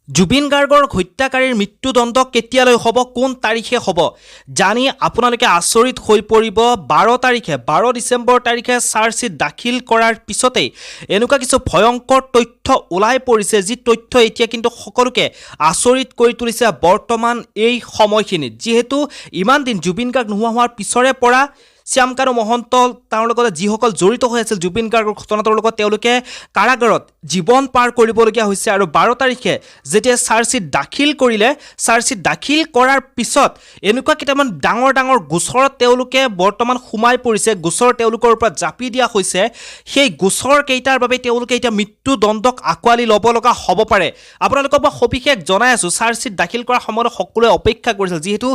জুবিন গাৰ্গৰ হত্যাকাৰীৰ মৃত্যুদণ্ড কেতিয়ালৈ হ'ব, কোন তাৰিখে হ'ব জানি আপোনালোকে আচৰিত হৈ পৰিব। 12 ডিচেম্বৰ তাৰিখে চাৰ্জশ্বিট দাখিল কৰাৰ পিছতেই এনেকুৱা কিছু ভয়ংকৰ তথ্য ওলাই পৰিছে, যি তথ্য এতিয়া কিন্তু সকলোকে আচৰিত কৰি তুলিছে বৰ্তমান এই সময়খিনিত। যিহেতু ইমান দিন জুবিন গাৰ্গ নোহোৱা হোৱাৰ পিছৰে পৰা শ্যামকানু মহন্ত তেওঁৰ লগত যিসকল জড়িত হৈ আছিল জুবিন গাৰ্গৰ ঘটনাটোৰ লগত, তেওঁলোকে কাৰাগাৰত জীৱন পাৰ কৰিবলগীয়া হৈছে। আৰু 12 তাৰিখে যেতিয়া চাৰ্জশ্বিট দাখিল কৰিলে, চাৰ্জশ্বিট দাখিল কৰাৰ পিছত এনেকুৱা কেইটামান ডাঙৰ ডাঙৰ গোচৰত তেওঁলোকে বৰ্তমান সোমাই পৰিছে, গোচৰ তেওঁলোকৰ ওপৰত জাপি দিয়া হৈছে। সেই গোচৰ কেইটাৰ বাবে তেওঁলোকে এতিয়া মৃত্যুদণ্ডক আঁকোৱালি ল'ব লগা হ'ব পাৰে। আপোনালোকক মই সবিশেষ জনাই আছোঁ, চাৰ্জশ্বিট দাখিল কৰাৰ সময়ত সকলোৱে অপেক্ষা কৰিছিল, যিহেতু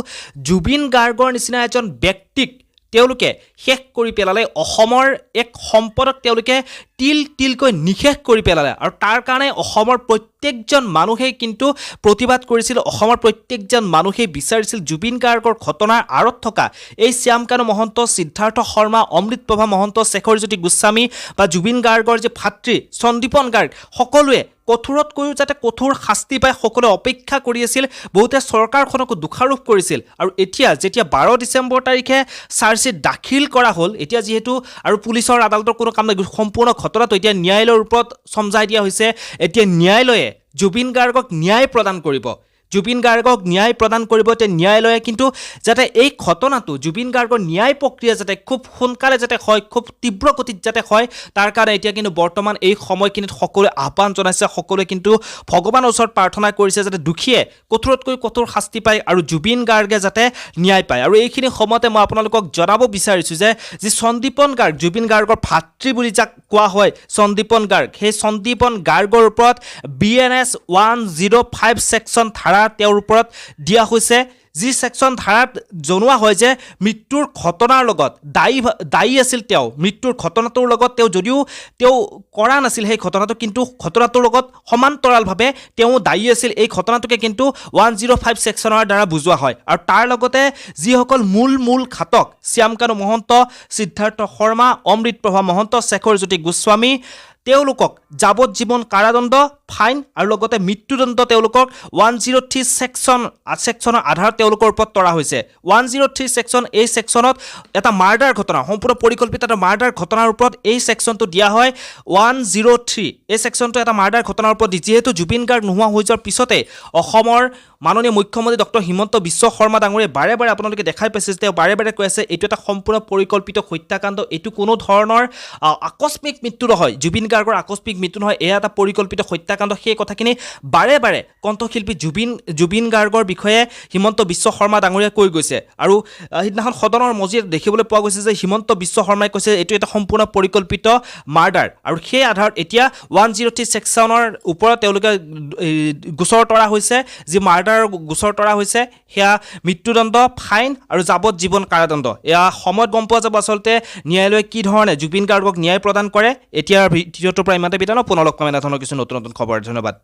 জুবিন গাৰ্গৰ নিচিনা এজন ব্যক্তিক তেওঁলোকে শেষ কৰি পেলালে, অসমৰ এক সম্পদক তেওঁলোকে তিল তিলকৈ নিশেষ কৰি পেলালে। আৰু তাৰ কাৰণে অসমৰ প্ৰত্যেকজন মানুহেই কিন্তু প্ৰতিবাদ কৰিছিল, অসমৰ প্ৰত্যেকজন মানুহেই বিচাৰিছিল জুবিন গাৰ্গৰ ঘটনাৰ আঁৰত থকা এই শ্যামকানু মহন্ত, সিদ্ধাৰ্থ শৰ্মা, অমৃতপ্ৰভা মহন্ত, শেখৰজ্যোতি গোস্বামী বা জুবিন গাৰ্গৰ যে ভাতৃ সন্দীপন গাৰ্গ, সকলোৱে কঠোৰতকৈও যাতে কঠোৰ শাস্তি পায় সকলোৱে অপেক্ষা কৰি আছিল। বহুতে চৰকাৰখনকো দোষাৰোপ কৰিছিল। আৰু এতিয়া যেতিয়া 12 ডিচেম্বৰ তাৰিখে চাৰ্জশ্বিট দাখিল কৰা হ'ল, এতিয়া যিহেতু আৰু পুলিচৰ আদালতৰ কোনো কাম নাই, সম্পূৰ্ণ ঘটনাটো এতিয়া ন্যায়ালয়ৰ ওপৰত চমজাই দিয়া হৈছে। এতিয়া ন্যায়ালয়ে জুবিন গাৰ্গক ন্যায় প্ৰদান কৰিব, জুবিন গাৰ্গক ন্যায় প্ৰদান কৰিব। এতিয়া ন্যায়ালয়ে কিন্তু যাতে এই ঘটনাটো, জুবিন গাৰ্গৰ ন্যায় প্ৰক্ৰিয়া যাতে খুব সোনকালে যাতে হয়, খুব তীব্ৰ গতিত যাতে হয়, তাৰ কাৰণে এতিয়া কিন্তু বৰ্তমান এই সময়খিনিত সকলোৱে আহ্বান জনাইছে, সকলোৱে কিন্তু ভগৱানৰ ওচৰত প্ৰাৰ্থনা কৰিছে যাতে দোষীয়ে কঠোৰতকৈ কঠোৰ শাস্তি পায় আৰু জুবিন গাৰ্গে যাতে ন্যায় পায়। আৰু এইখিনি সময়তে মই আপোনালোকক জনাব বিচাৰিছোঁ যে যি সন্দীপন গাৰ্গ, জুবিন গাৰ্গৰ ভাতৃ বুলি যাক কোৱা হয় সন্দীপন গাৰ্গ, সেই সন্দীপন গাৰ্গৰ ওপৰত BNS 105 ছেকশ্যন ধাৰা তেওঁৰ ওপৰত দিয়া হৈছে, যি ছেকশ্যন ধাৰাত জনোৱা হয় যে মৃত্যুৰ ঘটনাৰ লগত দায়ী আছিল তেওঁ। মৃত্যুৰ ঘটনাটোৰ লগত যদিও তেওঁ কৰা নাছিল সেই ঘটনাটো, কিন্তু ঘটনাটোৰ লগত সমান্তৰালভাৱে তেওঁ দায়ী আছিল। এই ঘটনাটোকে কিন্তু 105 ছেকশ্যনৰ দ্বাৰা বুজোৱা হয়। আৰু তাৰ লগতে যিসকল মূল ঘাতক, শ্যামকানু মহন্ত, সিদ্ধাৰ্থ শৰ্মা, অমৃতপ্ৰভা মহন্ত, শেখৰজ্যোতি গোস্বামী, তেওঁলোকক যাৱজ্জীৱন কাৰাদণ্ড, ফাইন আৰু লগতে মৃত্যুদণ্ড তেওঁলোকক 103 ছেকশ্যনৰ আধাৰত তেওঁলোকৰ ওপৰত তৰা হৈছে। 103 ছেকশ্যন, এই ছেকশ্যনত এটা মাৰ্ডাৰ ঘটনা, সম্পূৰ্ণ পৰিকল্পিত এটা মাৰ্ডাৰ ঘটনাৰ ওপৰত এই ছেকশ্যনটো দিয়া হয়। 103 এই ছেকশ্যনটো এটা মাৰ্ডাৰ ঘটনাৰ ওপৰত, যিহেতু জুবিন গাৰ্গ নোহোৱা হৈ যোৱাৰ পিছতে অসমৰ মাননীয় মুখ্যমন্ত্ৰী ডক্টৰ হিমন্ত বিশ্ব শৰ্মা ডাঙৰীয়ে বাৰে বাৰে আপোনালোকে দেখাই পাইছে যে তেওঁ বাৰে বাৰে কৈ আছে এইটো এটা সম্পূৰ্ণ পৰিকল্পিত হত্যাকাণ্ড, এইটো কোনো ধৰণৰ আকস্মিক মৃত্যু নহয়, জুবিন গাৰ্গৰ আকস্মিক মৃত্যু নহয়, এয়া এটা পৰিকল্পিত হত্যাকাণ্ড। সেই কথাখিনি বাৰে বাৰে কণ্ঠশিল্পী জুবিন গাৰ্গৰ বিষয়ে হিমন্ত বিশ্ব শৰ্মা ডাঙৰীয়াই কৈ গৈছে। আৰু সিদিনাখন সদনৰ মজিয়াত দেখিবলৈ পোৱা গৈছে যে হিমন্ত বিশ্ব শৰ্মাই কৈছে এইটো এটা সম্পূৰ্ণ পৰিকল্পিত মাৰ্ডাৰ। আৰু সেই আধাৰত এতিয়া 103 ছেকশ্যনৰ ওপৰত তেওঁলোকে গোচৰ তৰা হৈছে, যি মাৰ্ডাৰৰ গোচৰ তৰা হৈছে, সেয়া মৃত্যুদণ্ড, ফাইন আৰু যাৱজ্জীৱন কাৰাদণ্ড। এয়া সময়ত গম পোৱা যাব আচলতে ন্যায়ালয়ে কি ধৰণে জুবিন গাৰ্গক ন্যায় প্ৰদান কৰে। এতিয়াৰ ভিডিঅ'টোৰ পৰা ইমানতে বিদায়, পুনৰ লগ পাম এনেধৰণৰ কিছু নতুন খবৰ। ধন্যবাদ।